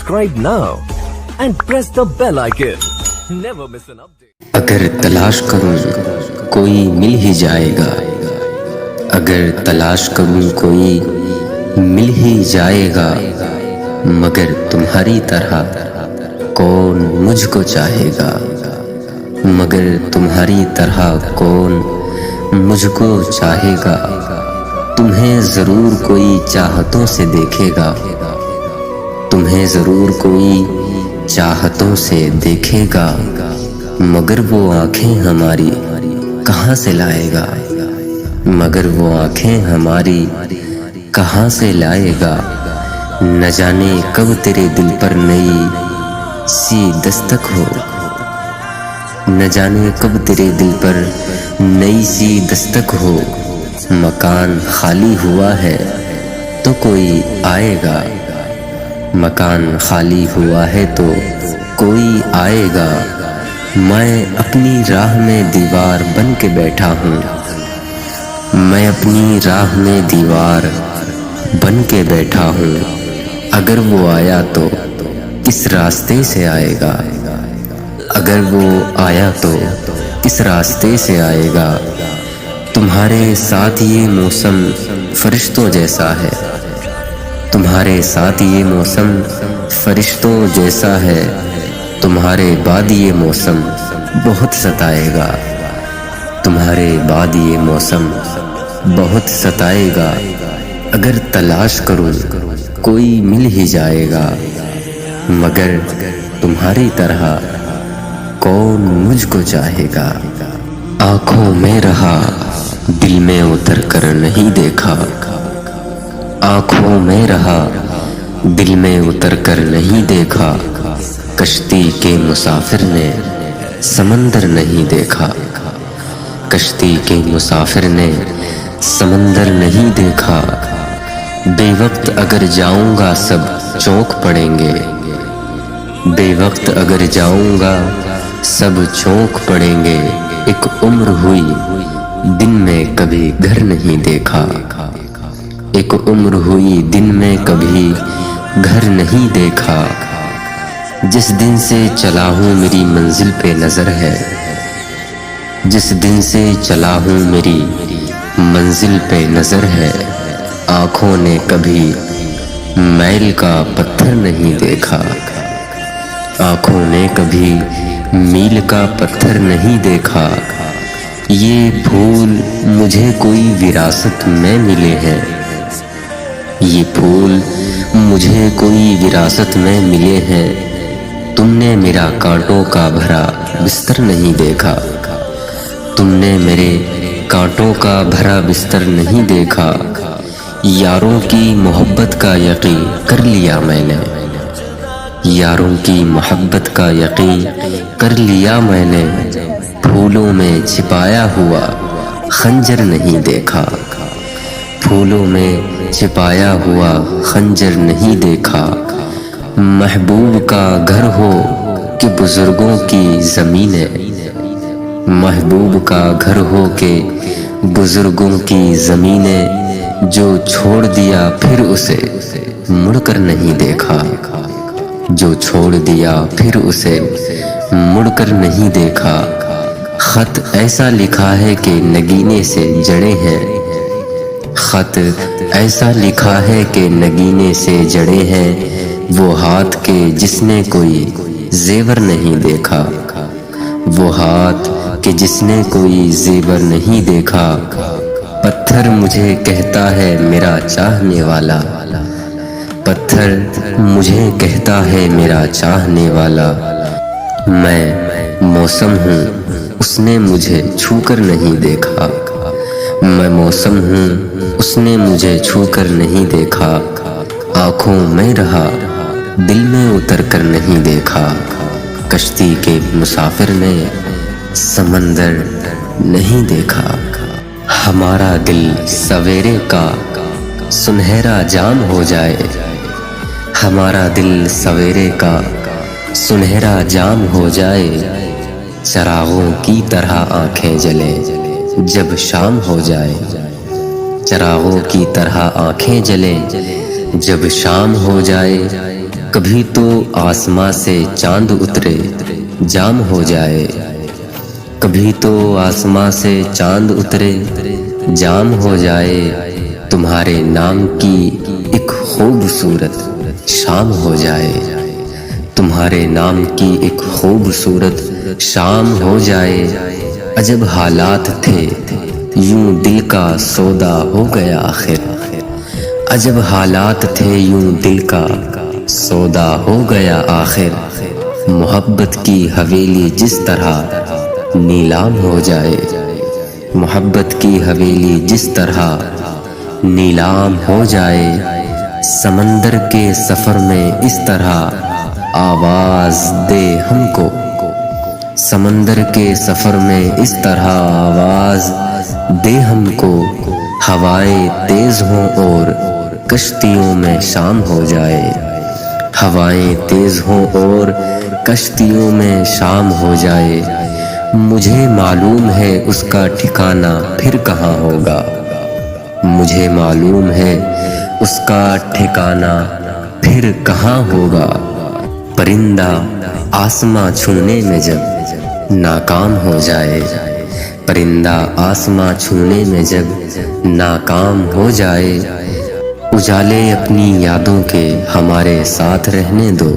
subscribe now and press the bell icon. Never miss an update. اگر تلاش کروں کوئی مل ہی جائے گا، اگر تلاش کروں کوئی مل ہی جائے گا، مگر تمہاری طرح کون مجھ کو چاہے گا، مگر تمہاری طرح کون مجھ کو چاہے گا۔ تمہیں ضرور کوئی چاہتوں سے دیکھے گا، تمہیں ضرور کوئی چاہتوں سے دیکھے گا، مگر وہ آنکھیں ہماری کہاں سے لائے گا، مگر وہ آنکھیں ہماری کہاں سے لائے گا۔ نہ جانے کب تیرے دل پر نئی سی دستک ہو، نہ جانے کب تیرے دل پر نئی سی دستک ہو۔ مکان خالی ہوا ہے تو کوئی آئے گا، مکان خالی ہوا ہے تو کوئی آئے گا۔ میں اپنی راہ میں دیوار بن کے بیٹھا ہوں، میں اپنی راہ میں دیوار بن کے بیٹھا ہوں۔ اگر وہ آیا تو کس راستے سے آئے گا، اگر وہ آیا تو کس راستے سے آئے گا۔ تمہارے ساتھ یہ موسم فرشتوں جیسا ہے، تمہارے ساتھ یہ موسم فرشتوں جیسا ہے، تمہارے بعد یہ موسم بہت ستائے گا، تمہارے بعد یہ موسم بہت ستائے گا۔ اگر تلاش کروں کوئی مل ہی جائے گا، مگر تمہاری طرح کون مجھ کو چاہے گا۔ آنکھوں میں رہا دل میں اتر کر نہیں دیکھا، آنکھوں میں رہا دل میں اتر کر نہیں دیکھا۔ کشتی کے مسافر نے سمندر نہیں دیکھا، کشتی کے مسافر نے سمندر نہیں دیکھا۔ بے وقت اگر جاؤں گا سب چونک پڑیں گے، بے وقت اگر جاؤں گا سب چونک پڑیں گے۔ ایک عمر ہوئی دن میں کبھی گھر نہیں دیکھا، ایک عمر ہوئی دن میں کبھی گھر نہیں دیکھا۔ جس دن سے چلا ہوں میری منزل پہ نظر ہے، جس دن سے چلا ہوں میری منزل پہ نظر ہے۔ آنکھوں نے کبھی میل کا پتھر نہیں دیکھا، آنکھوں نے کبھی میل کا پتھر نہیں دیکھا۔ یہ پھول مجھے کوئی وراثت میں ملے ہیں، یہ پھول مجھے کوئی وراثت میں ملے ہیں۔ تم نے میرا کانٹوں کا بھرا بستر نہیں دیکھا، تم نے میرے کانٹوں کا بھرا بستر نہیں دیکھا۔ یاروں کی محبت کا یقین کر لیا میں نے، یاروں کی محبت کا یقین کر لیا میں نے۔ پھولوں میں چھپایا ہوا خنجر نہیں دیکھا، پھولوں میں چھپایا ہوا خنجر نہیں دیکھا۔ محبوب کا گھر ہو کہ بزرگوں کی زمینیں، محبوب کا گھر ہو کہ بزرگوں کی زمینیں۔ جو چھوڑ دیا پھر اسے مڑ کر نہیں دیکھا، جو چھوڑ دیا پھر اسے مڑ کر نہیں دیکھا۔ خط ایسا لکھا ہے کہ نگینے سے جڑے ہیں، خط ایسا لکھا ہے کہ نگینے سے جڑے ہیں۔ وہ ہاتھ کے جس نے کوئی زیور نہیں دیکھا، وہ ہاتھ کہ جس نے کوئی زیور نہیں دیکھا۔ پتھر مجھے کہتا ہے میرا چاہنے والا، پتھر مجھے کہتا ہے میرا چاہنے والا۔ میں موسم ہوں اس نے مجھے چھو کر نہیں دیکھا، میں موسم ہوں اس نے مجھے چھو کر نہیں دیکھا۔ آنکھوں میں رہا دل میں اتر کر نہیں دیکھا، کشتی کے مسافر نے سمندر نہیں دیکھا۔ ہمارا دل سویرے کا سنہرا جام ہو جائے، ہمارا دل سویرے کا سنہرا جام ہو جائے۔ چراغوں کی طرح آنکھیں جلیں جب شام ہو جائے، چراغوں کی طرح آنکھیں جلیں جب شام ہو جائے۔ کبھی تو آسماں سے چاند اترے جام ہو جائے، کبھی تو آسماں سے چاند اترے جام ہو جائے، تمہارے نام کی ایک خوبصورت شام ہو جائے، تمہارے نام کی ایک خوبصورت شام ہو جائے۔ عجب حالات تھے یوں دل کا سودا ہو گیا آخر، عجب حالات تھے یوں دل کا سودا ہو گیا آخر، محبت کی حویلی جس طرح نیلام ہو جائے، محبت کی حویلی جس طرح نیلام ہو جائے، سمندر کے سفر میں اس طرح آواز دے ہم کو، سمندر کے سفر میں اس طرح آواز دے ہم کو، ہوائیں تیز ہوں اور کشتیوں میں شام ہو جائے، ہوائیں تیز ہوں اور کشتیوں میں شام ہو جائے، مجھے معلوم ہے اس کا ٹھکانہ پھر کہاں ہوگا، مجھے معلوم ہے اس کا ٹھکانہ پھر کہاں ہوگا، پرندہ آسماں چھونے میں جب ناکام ہو جائے، پرندہ آسماں چھونے میں جب ناکام ہو جائے، اجالے اپنی یادوں کے ہمارے ساتھ رہنے دو،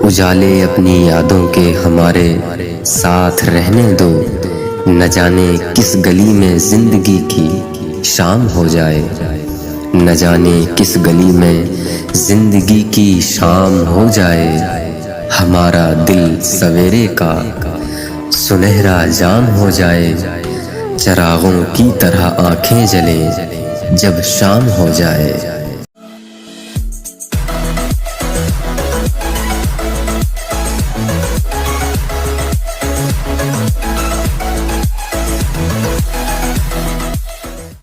اجالے اپنی یادوں کے ہمارے ساتھ رہنے دو، نہ جانے کس گلی میں زندگی کی شام ہو جائے، نہ جانے کس گلی میں زندگی کی شام ہو جائے، ہمارا دل سویرے کا سنہرا جام ہو جائے، چراغوں کی طرح آنکھیں جلیں جب شام ہو جائے۔